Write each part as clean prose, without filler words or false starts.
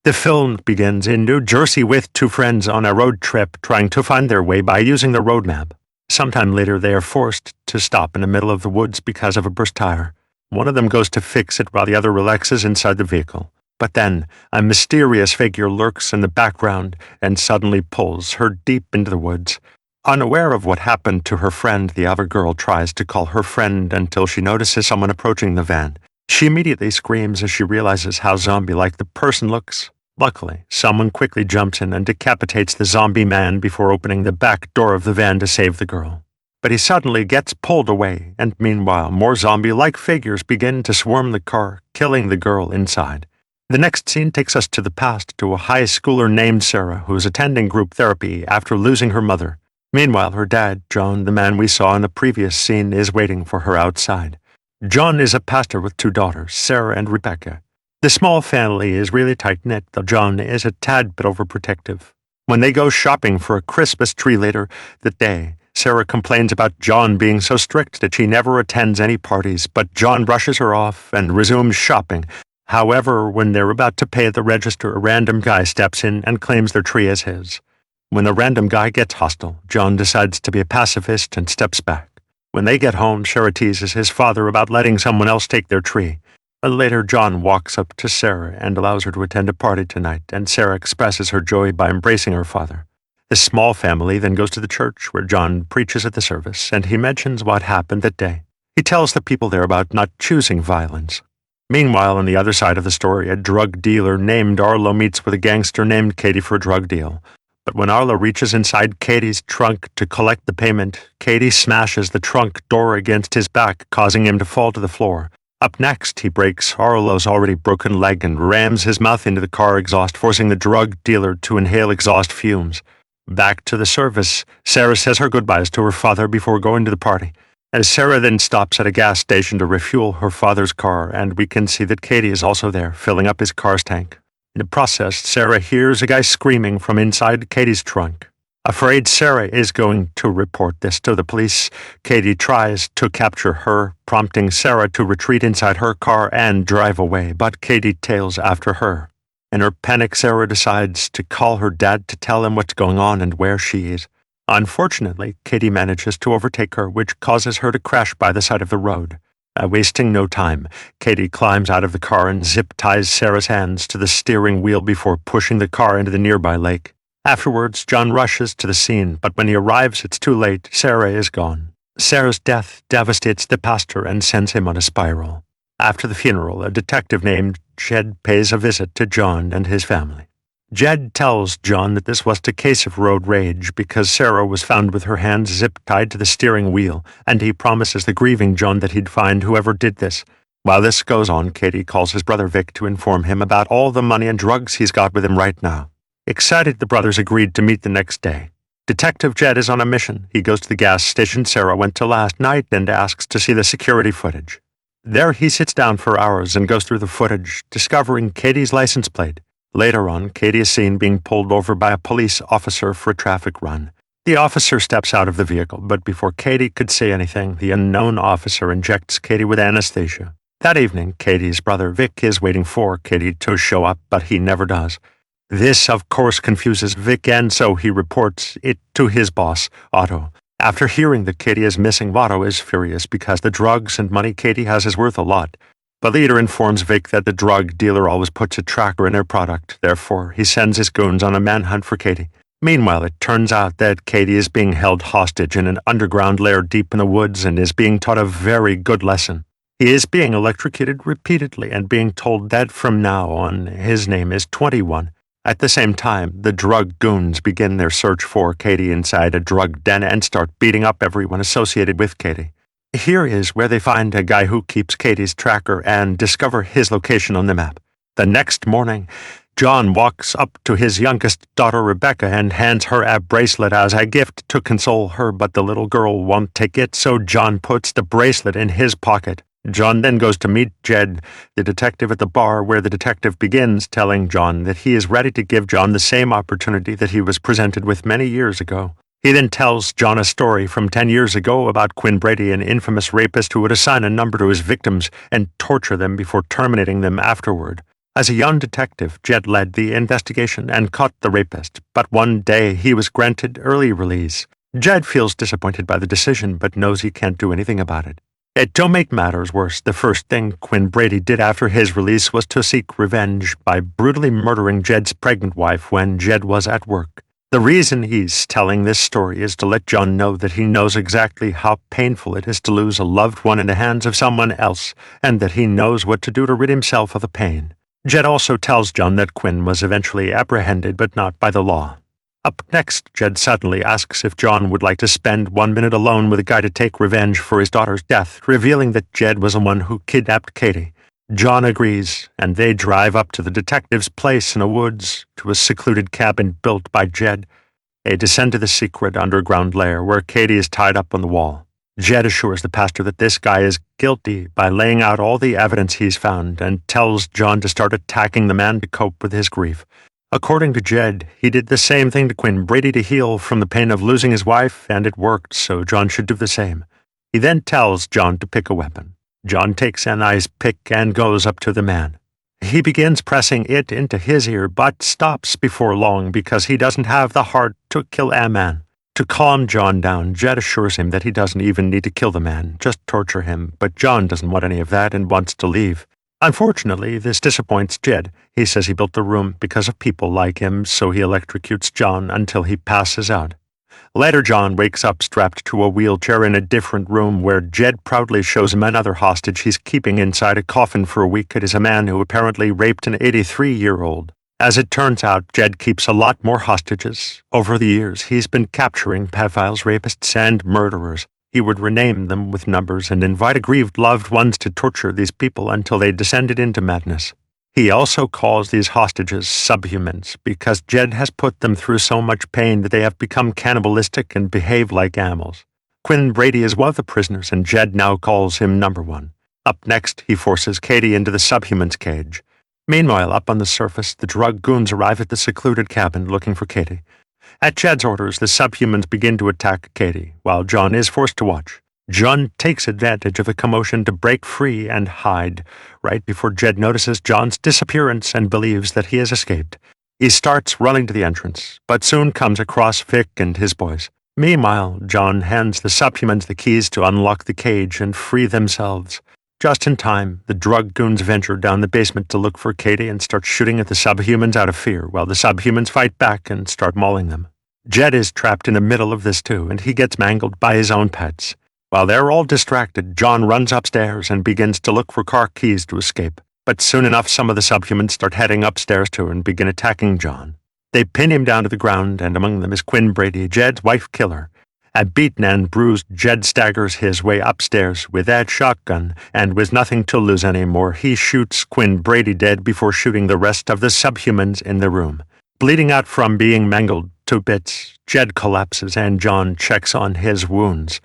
The film begins in New Jersey with two friends on a road trip trying to find their way by using the road map. Sometime later, they are forced to stop in the middle of the woods because of a burst tire. One of them goes to fix it while the other relaxes inside the vehicle. But then, a mysterious figure lurks in the background and suddenly pulls her deep into the woods. Unaware of what happened to her friend, the other girl tries to call her friend until she notices someone approaching the van. She immediately screams as she realizes how zombie-like the person looks. Luckily, someone quickly jumps in and decapitates the zombie man before opening the back door of the van to save the girl. But he suddenly gets pulled away, and meanwhile, more zombie-like figures begin to swarm the car, killing the girl inside. The next scene takes us to the past, to a high schooler named Sarah, who is attending group therapy after losing her mother. Meanwhile, her dad, John, the man we saw in the previous scene, is waiting for her outside. John is a pastor with two daughters, Sarah and Rebecca. The small family is really tight-knit, though John is a tad bit overprotective. When they go shopping for a Christmas tree later that day, Sarah complains about John being so strict that she never attends any parties, but John brushes her off and resumes shopping. However, when they're about to pay at the register, a random guy steps in and claims their tree as his. When the random guy gets hostile, John decides to be a pacifist and steps back. When they get home, Sarah teases his father about letting someone else take their tree. Later, John walks up to Sarah and allows her to attend a party tonight, and Sarah expresses her joy by embracing her father. The small family then goes to the church, where John preaches at the service, and he mentions what happened that day. He tells the people there about not choosing violence. Meanwhile, on the other side of the story, a drug dealer named Arlo meets with a gangster named Katie for a drug deal. But when Arlo reaches inside Katie's trunk to collect the payment, Katie smashes the trunk door against his back, causing him to fall to the floor. Up next, he breaks Arlo's already broken leg and rams his mouth into the car exhaust, forcing the drug dealer to inhale exhaust fumes. Back to the service, Sarah says her goodbyes to her father before going to the party. As Sarah then stops at a gas station to refuel her father's car, and we can see that Katie is also there, filling up his car's tank. In the process, Sarah hears a guy screaming from inside Katie's trunk. Afraid Sarah is going to report this to the police, Katie tries to capture her, prompting Sarah to retreat inside her car and drive away, but Katie tails after her. In her panic, Sarah decides to call her dad to tell him what's going on and where she is. Unfortunately, Katie manages to overtake her, which causes her to crash by the side of the road. Wasting no time, Katie climbs out of the car and zip-ties Sarah's hands to the steering wheel before pushing the car into the nearby lake. Afterwards, John rushes to the scene, but when he arrives, it's too late. Sarah is gone. Sarah's death devastates the pastor and sends him on a spiral. After the funeral, a detective named Jed pays a visit to John and his family. Jed tells John that this was a case of road rage because Sarah was found with her hands zip-tied to the steering wheel, and he promises the grieving John that he'd find whoever did this. While this goes on, Katie calls his brother Vic to inform him about all the money and drugs he's got with him right now. Excited, the brothers agreed to meet the next day. Detective Jed is on a mission. He goes to the gas station Sarah went to last night and asks to see the security footage. There he sits down for hours and goes through the footage, discovering Katie's license plate. Later on, Katie is seen being pulled over by a police officer for a traffic run. The officer steps out of the vehicle, but before Katie could say anything, the unknown officer injects Katie with anesthesia. That evening, Katie's brother Vic is waiting for Katie to show up, but he never does. This, of course, confuses Vic, and so he reports it to his boss, Otto. After hearing that Katie is missing, Otto is furious because the drugs and money Katie has is worth a lot. The leader informs Vic that the drug dealer always puts a tracker in their product. Therefore, he sends his goons on a manhunt for Katie. Meanwhile, it turns out that Katie is being held hostage in an underground lair deep in the woods and is being taught a very good lesson. He is being electrocuted repeatedly and being told that from now on his name is 21. At the same time, the drug goons begin their search for Katie inside a drug den and start beating up everyone associated with Katie. Here is where they find a guy who keeps Katie's tracker and discover his location on the map. The next morning, John walks up to his youngest daughter Rebecca and hands her a bracelet as a gift to console her, but the little girl won't take it, so John puts the bracelet in his pocket. John then goes to meet Jed, the detective at the bar, where the detective begins telling John that he is ready to give John the same opportunity that he was presented with many years ago. He then tells John a story from 10 years ago about Quinn Brady, an infamous rapist who would assign a number to his victims and torture them before terminating them afterward. As a young detective, Jed led the investigation and caught the rapist, but one day he was granted early release. Jed feels disappointed by the decision, but knows he can't do anything about it. To make matters worse, the first thing Quinn Brady did after his release was to seek revenge by brutally murdering Jed's pregnant wife when Jed was at work. The reason he's telling this story is to let John know that he knows exactly how painful it is to lose a loved one in the hands of someone else, and that he knows what to do to rid himself of the pain. Jed also tells John that Quinn was eventually apprehended, but not by the law. Up next, Jed suddenly asks if John would like to spend 1 minute alone with a guy to take revenge for his daughter's death, revealing that Jed was the one who kidnapped Katie. John agrees, and they drive up to the detective's place in the woods, to a secluded cabin built by Jed. They descend to the secret underground lair where Katie is tied up on the wall. Jed assures the pastor that this guy is guilty by laying out all the evidence he's found, and tells John to start attacking the man to cope with his grief. According to Jed, he did the same thing to Quinn Brady to heal from the pain of losing his wife, and it worked, so John should do the same. He then tells John to pick a weapon. John takes an ice pick and goes up to the man. He begins pressing it into his ear, but stops before long because he doesn't have the heart to kill a man. To calm John down, Jed assures him that he doesn't even need to kill the man, just torture him, but John doesn't want any of that and wants to leave. Unfortunately, this disappoints Jed. He says he built the room because of people like him, so he electrocutes John until he passes out. Later, John wakes up strapped to a wheelchair in a different room where Jed proudly shows him another hostage he's keeping inside a coffin for a week. It is a man who apparently raped an 83-year-old. As it turns out, Jed keeps a lot more hostages. Over the years, he's been capturing pedophiles, rapists, and murderers. He would rename them with numbers and invite aggrieved loved ones to torture these people until they descended into madness. He also calls these hostages subhumans because Jed has put them through so much pain that they have become cannibalistic and behave like animals. Quinn Brady is one of the prisoners, and Jed now calls him number one. Up next, he forces Katie into the subhuman's cage. Meanwhile, up on the surface, the drug goons arrive at the secluded cabin looking for Katie. At Jed's orders, the subhumans begin to attack Katie, while John is forced to watch. John takes advantage of the commotion to break free and hide, right before Jed notices John's disappearance and believes that he has escaped. He starts running to the entrance, but soon comes across Vic and his boys. Meanwhile, John hands the subhumans the keys to unlock the cage and free themselves. Just in time, the drug goons venture down the basement to look for Katie and start shooting at the subhumans out of fear, while the subhumans fight back and start mauling them. Jed is trapped in the middle of this too, and he gets mangled by his own pets. While they're all distracted, John runs upstairs and begins to look for car keys to escape. But soon enough, some of the subhumans start heading upstairs too and begin attacking John. They pin him down to the ground, and among them is Quinn Brady, Jed's wife killer. A beaten and bruised Jed staggers his way upstairs with that shotgun, and with nothing to lose anymore, he shoots Quinn Brady dead before shooting the rest of the subhumans in the room. Bleeding out from being mangled to bits, Jed collapses and John checks on his wounds.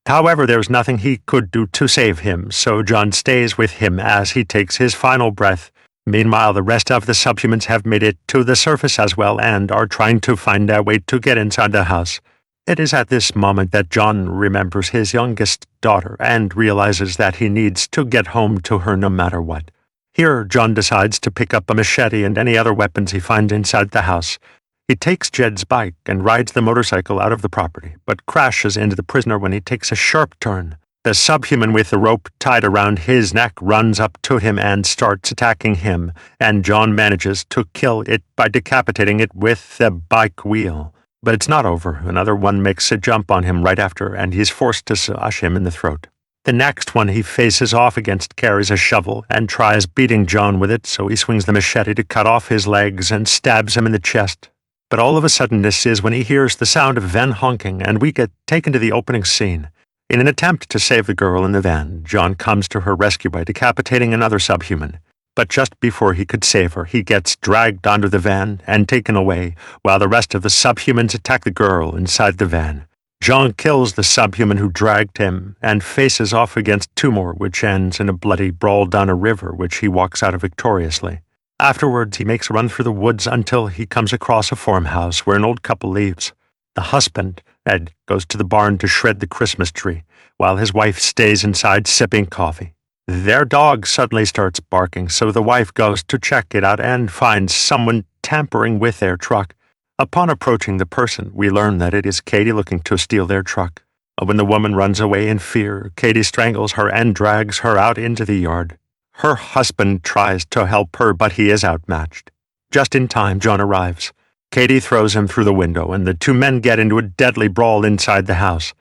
However, there's nothing he could do to save him, so John stays with him as he takes his final breath. Meanwhile, the rest of the subhumans have made it to the surface as well and are trying to find a way to get inside the house. It is at this moment that John remembers his youngest daughter and realizes that he needs to get home to her no matter what. Here, John decides to pick up a machete and any other weapons he finds inside the house. He takes Jed's bike and rides the motorcycle out of the property, but crashes into the prisoner when he takes a sharp turn. The subhuman with the rope tied around his neck runs up to him and starts attacking him, and John manages to kill it by decapitating it with the bike wheel. But it's not over. Another one makes a jump on him right after, and he's forced to slash him in the throat. The next one he faces off against carries a shovel and tries beating John with it, so he swings the machete to cut off his legs and stabs him in the chest. But all of a sudden this is when he hears the sound of a van honking, and we get taken to the opening scene. In an attempt to save the girl in the van, John comes to her rescue by decapitating another subhuman. But just before he could save her, he gets dragged onto the van and taken away, while the rest of the subhumans attack the girl inside the van. John kills the subhuman who dragged him and faces off against two more, which ends in a bloody brawl down a river, which he walks out of victoriously. Afterwards, he makes a run through the woods until he comes across a farmhouse where an old couple lives. The husband, Ed, goes to the barn to shred the Christmas tree, while his wife stays inside sipping coffee. Their dog suddenly starts barking, so the wife goes to check it out and finds someone tampering with their truck. Upon approaching the person, we learn that it is Katie looking to steal their truck. When the woman runs away in fear, Katie strangles her and drags her out into the yard. Her husband tries to help her, but he is outmatched. Just in time, John arrives. Katie throws him through the window, and the two men get into a deadly brawl inside the house.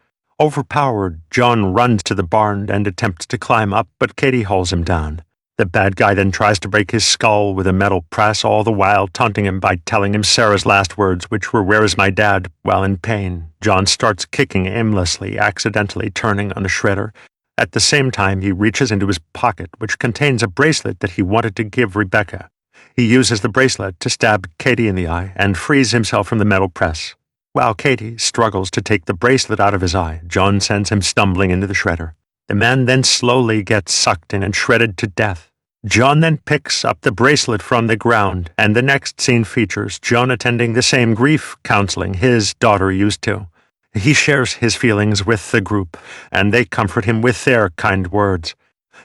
Overpowered, John runs to the barn and attempts to climb up, but Katie hauls him down. The bad guy then tries to break his skull with a metal press, all the while taunting him by telling him Sarah's last words, which were, "Where is my dad?" While in pain, John starts kicking aimlessly, accidentally turning on the shredder. At the same time, he reaches into his pocket, which contains a bracelet that he wanted to give Rebecca. He uses the bracelet to stab Katie in the eye and frees himself from the metal press. While Katie struggles to take the bracelet out of his eye, John sends him stumbling into the shredder. The man then slowly gets sucked in and shredded to death. John then picks up the bracelet from the ground, and the next scene features John attending the same grief counseling his daughter used to. He shares his feelings with the group, and they comfort him with their kind words.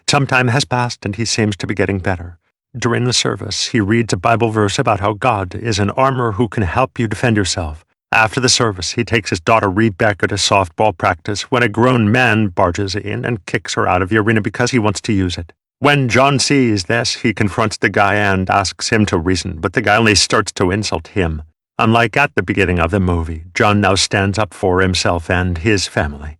Some time has passed, and he seems to be getting better. During the service, he reads a Bible verse about how God is an armor who can help you defend yourself. After the service, he takes his daughter Rebecca to softball practice when a grown man barges in and kicks her out of the arena because he wants to use it. When John sees this, he confronts the guy and asks him to reason, but the guy only starts to insult him. Unlike at the beginning of the movie, John now stands up for himself and his family.